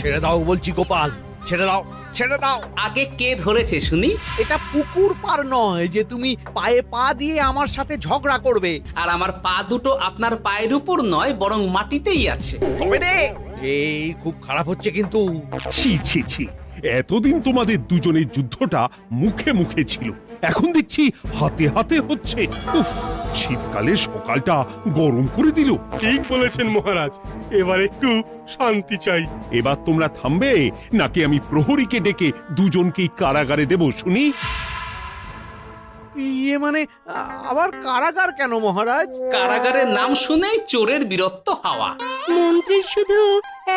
ছেড়ে দাও বলছি গোপাল, ছেড়ে দাও, ছেড়ে দাও। আগে কে ধরেছে শুনি? এটা পুকুর পার নয় যে তুমি পায়ে পা দিয়ে আমার সাথে ঝগড়া করবে। আর আমার পা দুটো আপনার পায়ের উপর নয়, বরং মাটিতেই আছে। হবে রে, এই খুব খারাপ হচ্ছে কিন্তু। ছি ছি ছি, এতদিন তোমাদের দুজনের যুদ্ধটা মুখে মুখে ছিল, এখন দেখছি হাতে হাতে হচ্ছে। উফ, শীতকালে সকালটা গরম করে দিল। ঠিক বলেছেন মহারাজ, এবার একটু শান্তি চাই। এবার তোমরা থামবে নাকি আমি প্রহরীকে ডেকে দুজনকেই কারাগারে দেব শুনি? ইয়ে মানে আবার কারাগার কেন মহারাজ? কারাগারের নাম শুনেই চোরের বিরক্ত হাওয়া। মন্ত্রীর শুধু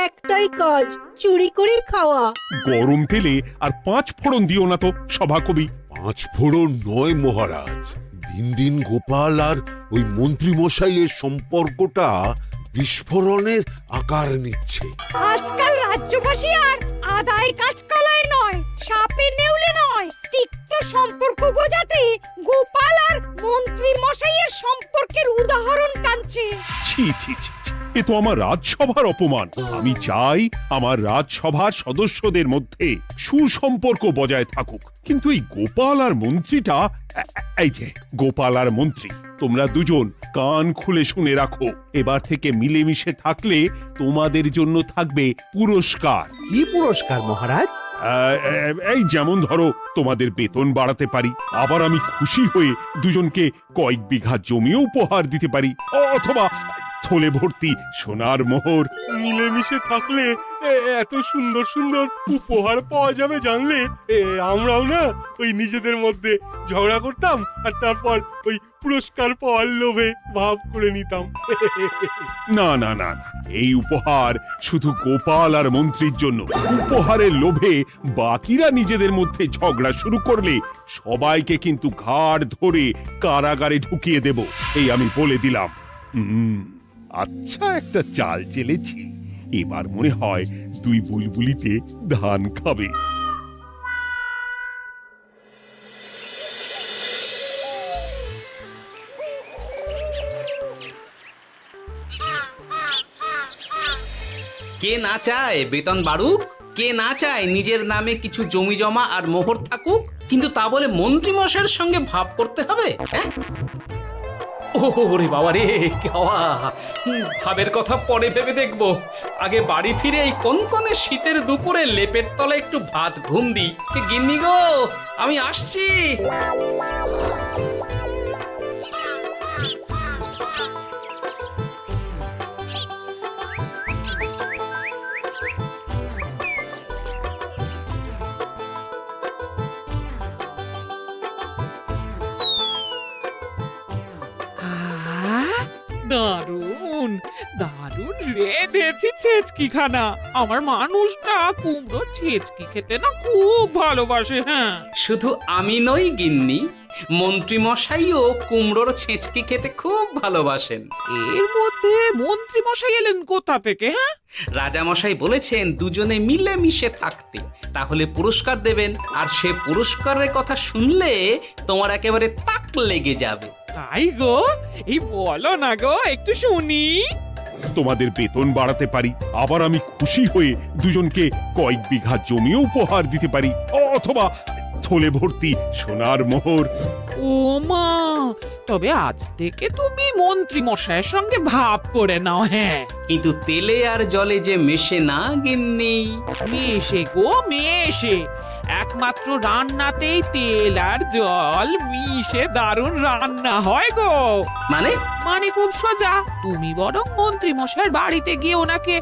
একটাই কাজ, চুরি করে খাওয়া। গরম তেলে আর 5 ফোড়ন দিও না তো সভাকবি। 5 ফোড়ন নয় মহারাজ, দিন দিন গোপাল আর ওই মন্ত্রী মশাইয়ের সম্পর্কটা বিস্ফোরণের আকার নিচ্ছে। আজকাল রাজ্যবাসী আর আদায় কাজ কলায় নয়, সাপে নেউলে নয়, তিক্ত সম্পর্ক বোঝাতে গোপাল আর মন্ত্রী মশাইয়ের সম্পর্কের উদাহরণ টানছে। ছি ছি ছি ছি, এ তো আমার রাজসভার অপমান। আমি চাই আমার রাজসভার সদস্যদের মধ্যে সুসম্পর্ক বজায় থাকুক, কিন্তু এই গোপাল আর মন্ত্রীটা, এই যে গোপাল আর মন্ত্রী, তোমরা দুজন কান খুলে শুনে রাখো। এবার থেকে মিলেমিশে থাকলে তোমাদের জন্য থাকবে পুরস্কার। কি পুরস্কার মহারাজ? এই যেমন ধরো, তোমাদের বেতন বাড়াতে পারি, আবার আমি খুশি হয়ে দুজনকে কয়েক বিঘা জমিও উপহার দিতে পারি, অথবা থলে ভর্তি সোনার মোহর। মিলেমিশে থাকলে এত সুন্দর সুন্দর উপহার পাওয়া যাবে জানলে আমরাও না ওই নিজেদের মধ্যে ঝগড়া করতাম আর তারপর ওই পুরস্কার পাওয়ার লোভে ভাব করে নিতাম। না না না না, এই উপহার শুধু গোপাল আর মন্ত্রীর জন্য। উপহারের লোভে বাকিরা নিজেদের মধ্যে ঝগড়া শুরু করলে সবাইকে কিন্তু ঘাড় ধরে কারাগারে ঢুকিয়ে দেব, এই আমি বলে দিলাম। আচ্ছা, একটা চাল চেলেছি, এবার মনে হয় দুই বুলবুলিতে ধান খাবে। কে না চায় বেতন বাড়ুক? কে না চায় নিজের নামে কিছু জমি জমা আর মোহর থাকুক? কিন্তু তা বলে মন্ত্রী মশাইয়ের সঙ্গে ভাব করতে হবে? হ্যাঁ, ওরে বাবা রে, কি হওয়া! ভাবের কথা পরে ভেবে দেখবো, আগে বাড়ি ফিরে এই কনকনে শীতের দুপুরে লেপের তলায় একটু ভাত ঘুম দিই। গিন্নি গো, আমি আসছি। দারুণ দারুণ রেঁধেছি ছেচকি খানা। আমার মানুষটা কুমড়ো ছেচকি খেতে না খুব ভালোবাসে। হ্যাঁ, শুধু আমি নই গিন্নি, মন্ত্রী মশাইও কুমড়োর ছেঁচকি খেতে খুব ভালোবাসেন। এর মধ্যে মন্ত্রী মশাই এলেন কোথা থেকে? হ্যাঁ, রাজা মশাই বলেছেন দুজনে মিলে মিশে থাকতে, তাহলে পুরস্কার দেবেন। আর সে পুরস্কারের কথা শুনলে তোমার একেবারে তাক লেগে যাবে। তাই গো, এই বলো না গো, একটু শুনি। তোমাদের বেতন বাড়াতে পারি, আবার আমি খুশি হয়ে দুজনকে কয়েক বিঘা জমিও উপহার দিতে পারি, অথবা থলে ভর্তি সোনার মোহর। ও মা, তবে আজ থেকে তুমি মন্ত্রী মশাইয়ের সঙ্গে ভাব করে নাও। হ্যাঁ, কিন্তু তেলে আর জলে যে মেশে না গিন্নি। মেশে গো মেশে, একমাত্র রান্নাতেই তেল আর জল মিশে দারুণ রান্না হয় গো। মানে? মানে খুব সোজা, তুমি বরং মন্ত্রী মশাইয়ের বাড়িতে গিয়ে ওনাকে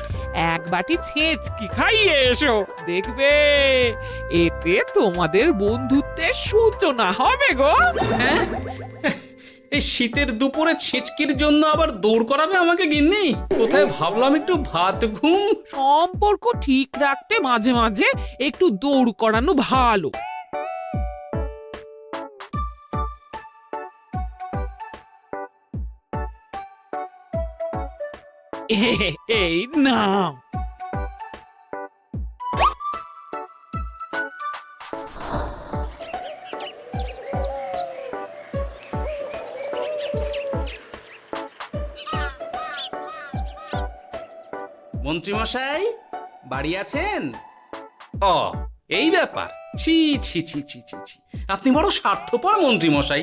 এক বাটি ছেঁচকি খাইয়ে এসো, দেখবে এতে তোমাদের বন্ধুত্বের সূচনা হবে গো। হ্যাঁ, এই শীতের দুপুরে ছেঁচকির জন্য আবার দৌড় করাবে আমাকে গিন্নি? কোথায় ভাবলাম একটু ভাত ঘুম। সম্পর্ক ঠিক রাখতে মাঝে মাঝে একটু দৌড় করানো ভালো। এই নাও। মন্ত্রী মশাই, বাড়ি আছেন? ও, এই ব্যাপার। ছি ছি ছি ছি ছি ছি, আপনি বড় স্বার্থপর মন্ত্রী মশাই।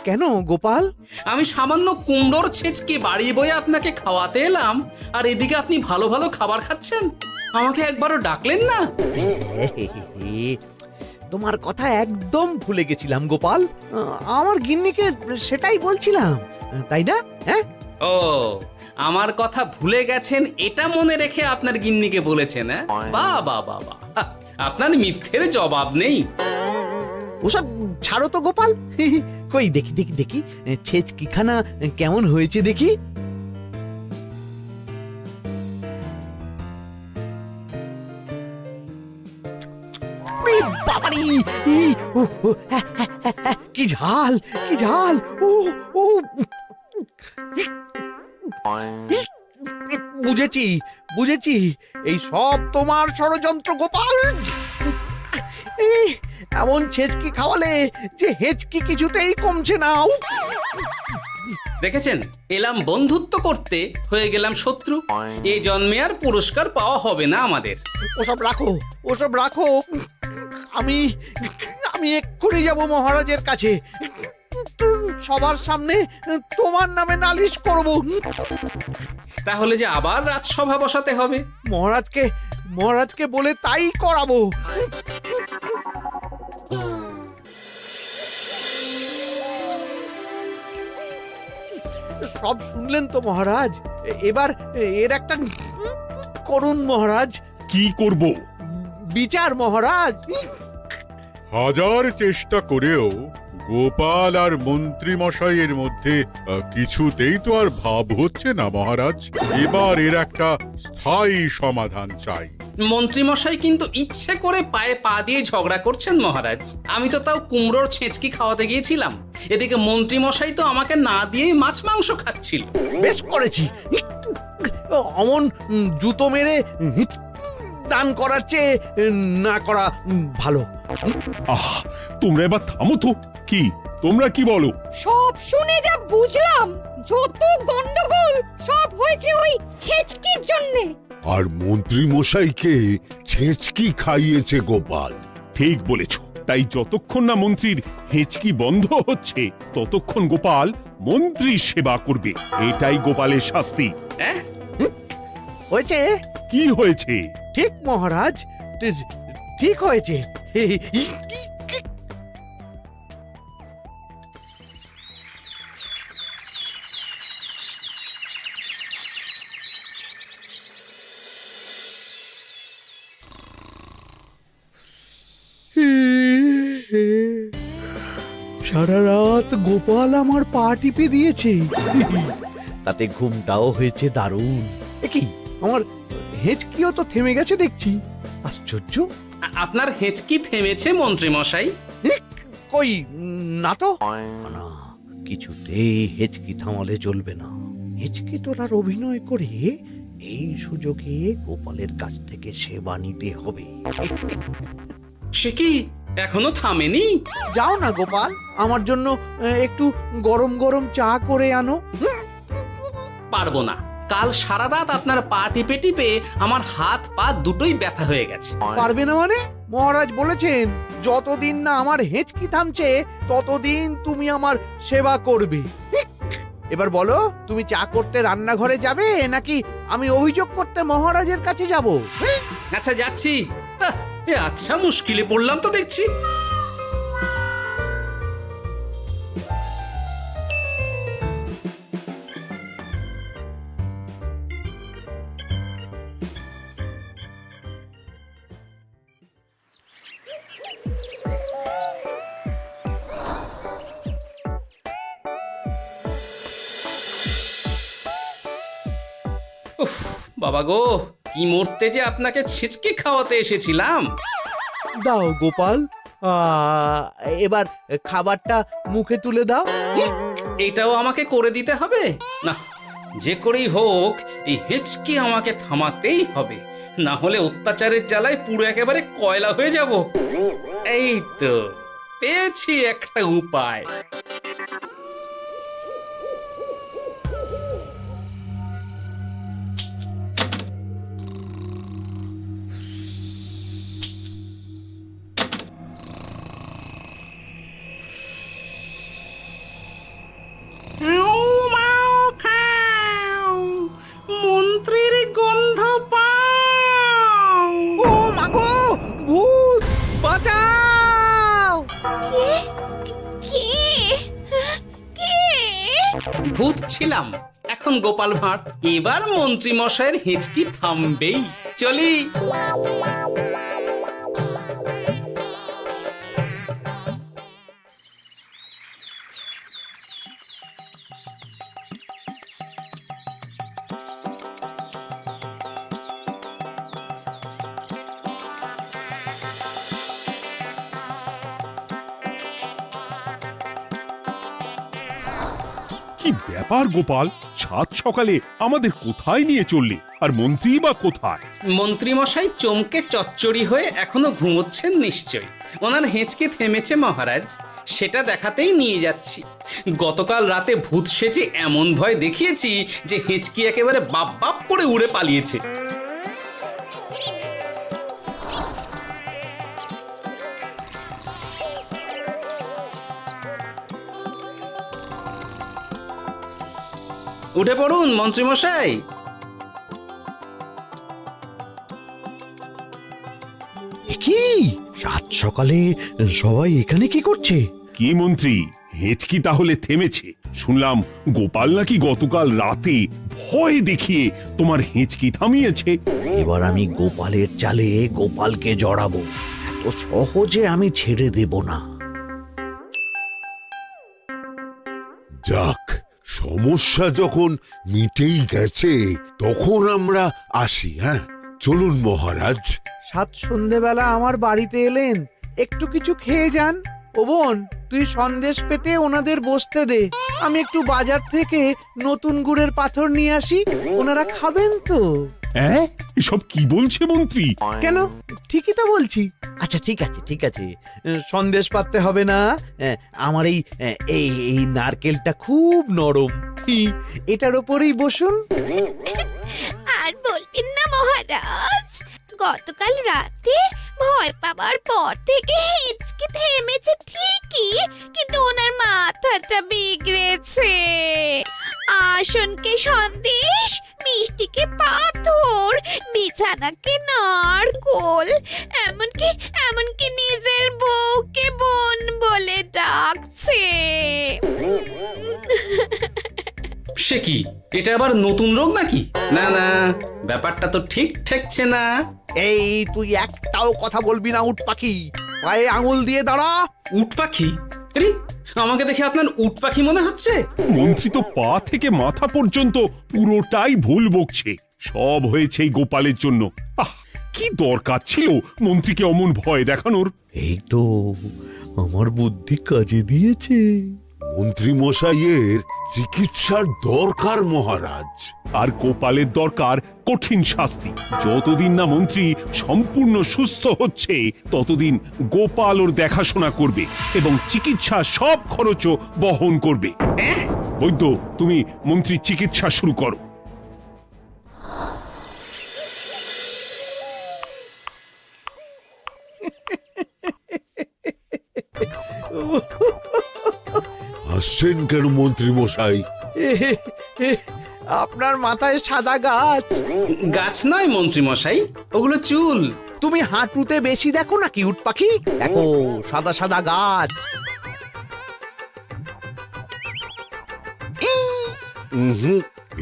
কেন গোপাল? আমি সামান্য কুমড়োর ছেঁচকে বাড়ি বয়ে আপনাকে খাওয়াতে এলাম, আর এদিকে আপনি ভালো ভালো খাবার খাচ্ছেন। আমাকে একবারও ডাকলেন না? তোমার কথা একদম ভুলে গেছিলাম গোপাল। আমার গিন্নিকে সেটাই বলছিলাম, তাই না? হ্যাঁ, ও, আমার কথা ভুলে গেছেন এটা মনে রেখে আপনার গিন্নিকে বলেছেন? হ্যাঁ, বাহ বাহ বাহ বাহ, আপনার মিথ্যের জবাব নেই। ওসব ছাড়ো তো গোপাল। কই দেখি দেখি দেখি ছেচকিখানা কেমন হয়েছে দেখি। বাবারি, কি ঝাল, কি ঝাল! ও ও, বুঝেছি বুঝেছি, এই সব তোমার ষড়যন্ত্র গোপাল। এমন ছেচকি খাওয়ালে যে হেঁচকি কিছুতেই কমছে না। দেখেছেন, এলাম বন্ধুত্ব করতে, হয়ে গেলাম শত্রু। এই জন্মে আর পুরস্কার পাওয়া হবে না আমাদের। ওসব রাখো, ওসব রাখো। আমি আমি এক্ষুনি যাব মহারাজের কাছে, সবার সামনে তোমার নামে নালিশ করব। তাহলে যে আবার রাজসভা বসাতে হবে। মহারাজকে বলে তাই করাবো। সব শুনলেন তো মহারাজ? এবার এর একটা করুন মহারাজ। কি করব? বিচার মহারাজ। হাজার চেষ্টা করেও গোপাল আর মন্ত্রী মশাইয়ের মধ্যে কিছুতেই তো আর ভাব হচ্ছে না মহারাজ। এবার এর একটা স্থায়ী সমাধান চাই। মন্ত্রী মশাই কিন্তু ইচ্ছে করে পায়ে পা দিয়ে ঝগড়া করছেন মহারাজ। আমি তো তাও কুমড়োর ছেঁচকি খাওয়াতে গিয়েছিলাম, এদিকে মন্ত্রী মশাই তো আমাকে না দিয়েই মাছ মাংস খাচ্ছিল। বেশ করেছি, অমন জুতো মেরে দান করার চেয়ে না করা ভালো। আহ, তোমরা এবার থামো তো। কি তোমরা কি বলো? সব শুনে যা বুঝলাম, যত গন্ডগোল সব হয়েছে ওই ছেচকির জন্যে। আর মন্ত্রী মশাইকে ছেচকি খাইয়েছে গোপাল। ঠিক বলেছ। তাই যতক্ষণ না মন্ত্রীর হেঁচকি বন্ধ হচ্ছে ততক্ষণ গোপাল মন্ত্রীর সেবা করবে। এটাই গোপালের শাস্তি। হ্যাঁ, হয়েছে? কি হয়েছে? ঠিক মহারাজ, ঠিক হয়েছে। সারা রাত গোপাল আমার পা টিপে দিয়েছে, তাতে ঘুমটাও হয়েছে দারুণ। কি আমার হেঁচকিও তো থেমে গেছে দেখছি। আশ্চর্য। আপনার হেঁচকি থেমেছে মন্ত্রী মশাই? কই না তো। না, কিছুতেই হেঁচকি থামালে চলবে না। হেঁচকি তোলার অভিনয় করে এই সুযোগে গোপালের কাছ থেকে সেবা নিতে হবে। সে কি এখনো থামেনি? যাও না গোপাল, আমার জন্য একটু গরম গরম চা করে আনো। পারবো না। কাল সারা রাত আপনার পা টিপে টিপে আমার হাত পা দুটোই ব্যথা হয়ে গেছে। পারবে না মানে? মহারাজ বলেছেন যতদিন না আমার হেঁচকি থামছে ততদিন তুমি আমার সেবা করবে। এবার বলো, তুমি চা করতে রান্নাঘরে যাবে নাকি আমি অভিযোগ করতে মহারাজের কাছে যাব? আচ্ছা, যাচ্ছি। আচ্ছা, মুশকিলে পড়লাম তো দেখছি। উফ, বাবা গো, কি মরতে যে আপনাকে ছিচকে খাওয়াতে এসেছিলাম। দাও গোপাল, এবার খাবারটা মুখে তুলে দাও। এটাও আমাকে করে দিতে হবে? না, যে করেই হোক এই হেঁচকি আমাকে থামাতেই হবে, না হলে অত্যাচারের জ্বালায় পুরো একেবারে কয়লা হয়ে যাব। এই তো পেয়েছি একটা উপায়। ভূত ছিলাম, এখন গোপাল ভাঁড়। এবার মন্ত্রী মশাইয়ের হেঁচকি থামবেই। চলি। কি ব্যাপার গোপাল, সাত সকালে আমাদের কোথায় নিয়ে চললি? আর মন্ত্রী বা কোথায়? মন্ত্রী মশাই চমকে চচ্চড়ি হয়ে এখনো ঘুমোচ্ছেন নিশ্চয়ই। ওনার হেঁচকে থেমেছে মহারাজ, সেটা দেখাতেই নিয়ে যাচ্ছি। গতকাল রাতে ভূত সেজে এমন ভয় দেখিয়েছি যে হেঁচকি একেবারে বাপ বাপ করে উড়ে পালিয়েছে। উঠে পড়ুন মন্ত্রী মশাই। কি সাত সকালে সবাই এখানে কি করছে? কি মন্ত্রী, হেঁচকি তাহলে থেমেছে? শুনলাম গোপাল নাকি গতকাল রাতে ভয় দেখিয়ে তোমার হেঁচকি থামিয়েছে। এবার আমি গোপালের চালে গোপালকে জড়াবো, এত সহজে আমি ছেড়ে দেব না। যাক, সমস্যা যখন মিটেই গেছে তখন আমরা আসি। হ্যাঁ, চলুন মহারাজ। সাত সন্ধেবেলা আমার বাড়িতে এলেন, একটু কিছু খেয়ে যান। ও বোন, তুই সন্দেশ পেতে ওনাদের বসতে দে, আমি একটু বাজার থেকে নতুন গুড়ের পাথর নিয়ে আসি, ওনারা খাবেন তো। হ্যাঁ, এসব কি বলছে মন্ত্রী? কেন, ঠিকই তো বলছি। আচ্ছা ঠিক আছে ঠিক আছে, সন্দেশ পাততে হবে না। আমার এই এই এই নারকেলটা খুব নরম, এটার ওপরেই বসুন। আর বলবেন না মহারাজ, গতকাল রাতে ভয় পাওয়ার পর থেকে হেঁচকি থেমেছে ঠিকই, কিন্তু ওনার মাথাটা বিগড়েছে। আসনকে সন্দেশ, মিষ্টিকে পাথর, বিছানাকে নারকোল, এমনকি নিজের বউকে বোন বলে ডাকছে। সে কি, এটা আবার নতুন রোগ নাকি? না না, ব্যাপারটা তো ঠিক ঠেকছে না। এই তুই একটাও কথা বলবি না, উট পাখি, পায়ে আঙুল দিয়ে দাঁড়া। উট পাখি? আরে, আমাকে দেখে আপনার উট পাখি মনে হচ্ছে? মন্ত্রী তো পা থেকে মাথা পর্যন্ত পুরোটাই ভুল বকছে। সব হয়েছে এই গোপালের জন্য। আহ, কি দরকার ছিল মন্ত্রীকে অমন ভয় দেখানোর? এই তো আমার বুদ্ধি কাজে দিয়েছে। মন্ত্রী মশাইয়ের চিকিৎসার দরকার মহারাজ। আর গোপালের দরকার কঠিন শাস্তি। যতদিন না মন্ত্রী সম্পূর্ণ সুস্থ হচ্ছে ততদিন গোপাল ওর দেখাশোনা করবে এবং চিকিৎসা সব খরচও বহন করবে। বৈদ্য, তুমি মন্ত্রীর চিকিৎসা শুরু করো। হাসছেন কেন মন্ত্রী মশাই? আপনার মাথায় সাদা গাছ। গাছ নয় মন্ত্রী মশাই, ওগুলো চুল। তুমি হাঁটুতে বেশি দেখো নাকি উট পাখি? দেখো সাদা সাদা গাছ।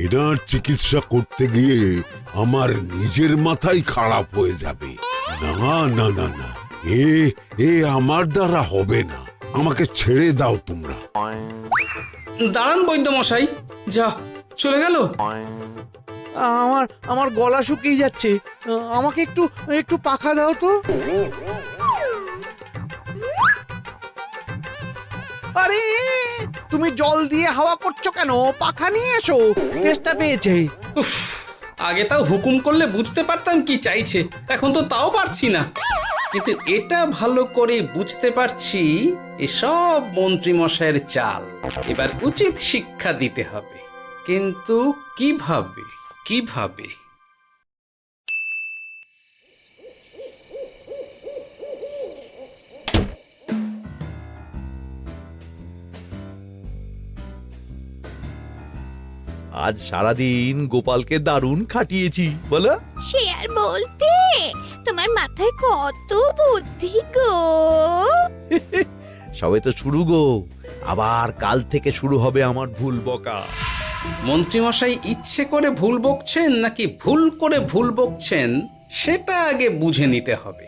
এনার চিকিৎসা করতে গিয়ে আমার নিজের মাথাই খারাপ হয়ে যাবে। না না না না, এ আমার দ্বারা হবে না। আমাকে ছেড়ে দাও তোমরা। দাঁড়ান বৈদ্য মশাই, যা চলে গেল। আমার গলা শুকিয়ে যাচ্ছে, আমাকে একটু একটু পাখা দাও তো। আরে তুমি জল দিয়ে হাওয়া করছো কেন? পাখা নিয়ে এসো, তেষ্টা পেয়েছে। উফ, আগে তাও হুকুম করলে বুঝতে পারতাম কি চাইছে, এখন তো তাও পারছি না। কিন্তু এটা ভালো করে বুঝতে পারছি এসব মন্ত্রী মশাইয়ের চাল। এবার উচিত শিক্ষা দিতে হবে, কিন্তু কিভাবে কিভাবে? আজ সারাদিন গোপালকে দারুণ খাটিয়েছি, বলো। সে আর বলতে, তোমার মাথায় কত বুদ্ধি গো। সবে তো শুরু গো, আবার কাল থেকে শুরু হবে আমার ভুল বকা। মন্ত্রীমশাই ইচ্ছে করে ভুল বকছেন নাকি ভুল করে ভুল বকছেন সেটা আগে বুঝে নিতে হবে।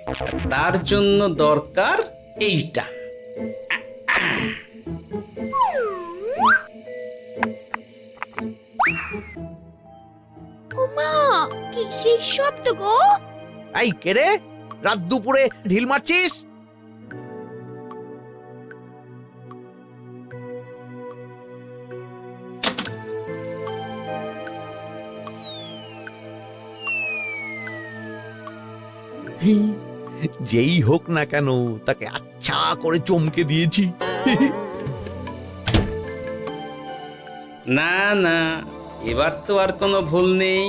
তার জন্য দরকার এইটা। ওমা কিসের শব্দ গো? এই কে রে, রাত দুপুরে ঢিল মারছিস? যেই হোক না কেন তাকে আচ্ছা করে চমকে দিয়েছি। না না, এবার তো আর কোনো ভুল নেই।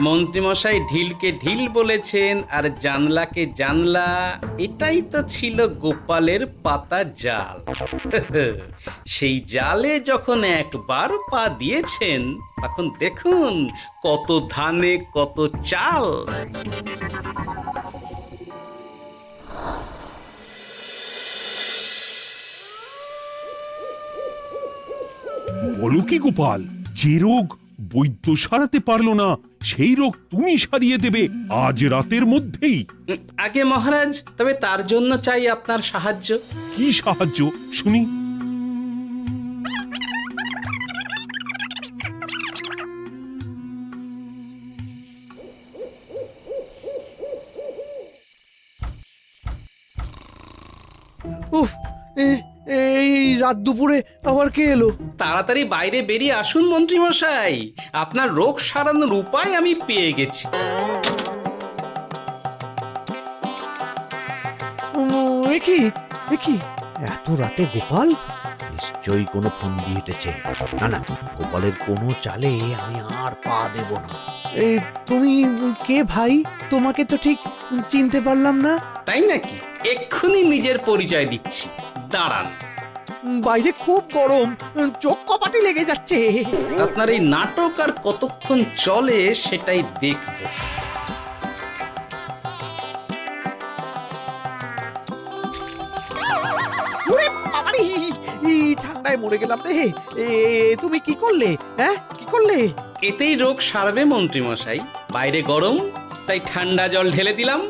মন্ত্রীমশাই ঢিলকে ঢিল বলেছেন আর জানলাকে জানলা, এটাই তো ছিল গোপালের পাতা জাল। সেই জালে যখন একবার পা দিয়েছেন তখন দেখুন কত ধানে কত চাল। বলো কি গোপাল, যে রোগ বৈদ্য সারাতে পারলো না সেই রোগ তুমি সারিয়ে দেবে আজ রাতের মধ্যেই? আগে মহারাজ, তবে তার জন্য চাই আপনার সাহায্য। কি সাহায্য শুনি? উফ, এই রাত দুপুরে আবার কে এলো? তাড়াতাড়ি বাইরে বেরিয়ে আসুন মন্ত্রীমশাই, আপনার রোগ সারানোর উপায় আমি পেয়ে গেছি। কি এত রাতে গোপাল? নিশ্চয়ই কোনো ফন্দি হেঁটেছে। না না, গোপালের কোনো চালে আমি আর পা দেব না। তুমি কে ভাই? তোমাকে তো ঠিক চিনতে পারলাম না। তাই নাকি? এক্ষুনি নিজের পরিচয় দিচ্ছি, দাঁড়ান। বাইরে খুব গরম, চোখ কপাটি লেগে যাচ্ছে। আপনার এই নাটক আর কতক্ষণ চলে সেটাই দেখব। ওরে বাবারে, এই ঠান্ডায় মরে গেলাম রে। তুমি কি করলে? হ্যাঁ, কি করলে? এতেই রোগ সারবে মন্ত্রীমশাই। বাইরে গরম, তাই ঠান্ডা জল ঢেলে দিলাম।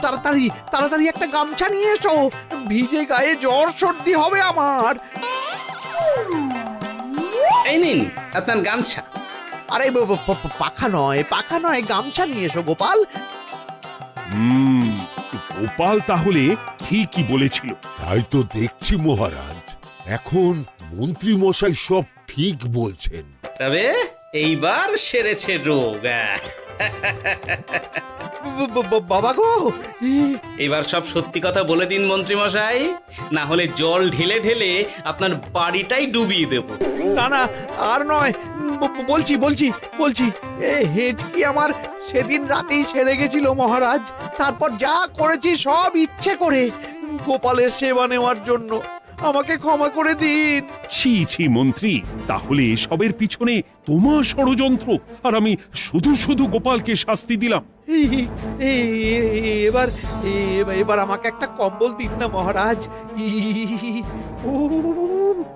তাড়াতাড়ি তাড়াতাড়ি একটা গামছা নিয়ে এসো, ভিজে গায়ে জ্বর সর্দি হবে আমার। এই নিন আপনার গামছা। আরে পাখা নয়, পাখা নয়, গামছা নিয়ে এসো গোপাল। গোপাল তাহলে ঠিকই বলেছিল। তাই তো দেখছি মহারাজ, এখন মন্ত্রী মশাই সব ঠিক বলছেন। তবে এইবার সেরেছে রোগ। বাবা গো, এবার সব সত্যি কথা বলে দিন মন্ত্রীমশাই, না হলে জল ঢেলে ঢেলে আপনার বাড়িটাই ডুবিয়ে দেব। না না, আর নয়, বলছি বলছি বলছি, হেঁচকি আমার সেদিন রাতেই সেরে গেছিল মহারাজ। তারপর যা করেছি সব ইচ্ছে করে, গোপালের সেবা নেওয়ার জন্য। আমাকে ক্ষমা করে দিন। ছি ছি মন্ত্রী, তাহলে এসবের পিছনে তোমার ষড়যন্ত্র, আর আমি শুধু শুধু গোপালকে শাস্তি দিলাম। এবার এবার আমাকে একটা কম্বল দিন না মহারাজ।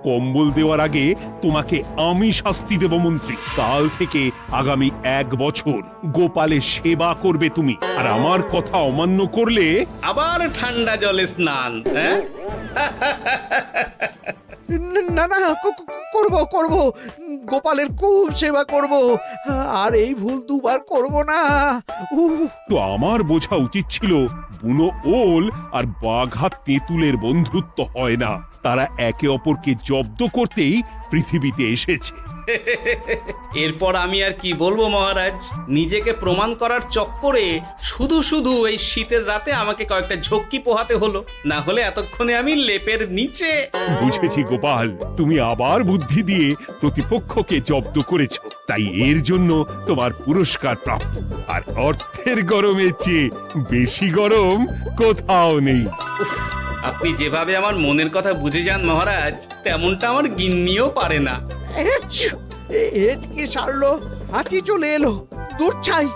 কম্বল দেওয়ার আগে তোমাকে আমি শাস্তি দেব মন্ত্রী। কাল থেকে আগামী 1 বছর গোপালের সেবা করবে তুমি, আর আমার কথা অমান্য করলে আবার ঠান্ডা জলে স্নান। হ্যাঁ, না না, করব করব, গোপালের খুব সেবা করব, আর এই ভুল দুবার করব না। তো আমার বোঝা উচিত ছিল বুনো ওল আর বাঘা তেঁতুলের বন্ধুত্ব হয় না, তারা একে অপরকে জব্দ করতেই পৃথিবীতে এসেছে। এরপর আমি আর কি বলবো মহারাজ, নিজেকে প্রমাণ করার চক্করে শুধু শুধু এই শীতের রাতে আমাকে কয়েকটা ঝক্কি পোহাতে হলো, না হলে এতক্ষণে আমি লেপের নিচে। বুঝেছি গোপাল, তুমি আবার বুদ্ধি দিয়ে প্রতিপক্ষকে জব্দ করেছ, তাই এর জন্য তোমার পুরস্কার প্রাপ্ত। আর অর্থের গরমের চেয়ে বেশি গরম কোথাও নেই। উফ, আপনি যেভাবে আমার মনের কথা বুঝে যান মহারাজ, তেমনটা আমার গিন্নিও পারে না। হেঁচকি সারলো, হাঁচি চলে এলো, দূর ছাই।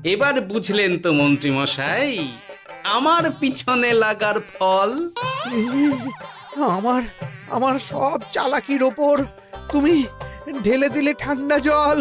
এবার বুঝলেন তো মন্ত্রী মশাই আমার পিছনে লাগার ফল। আমার আমার সব চালাকির ওপর তুমি ঢেলে দিলে ঠান্ডা জল।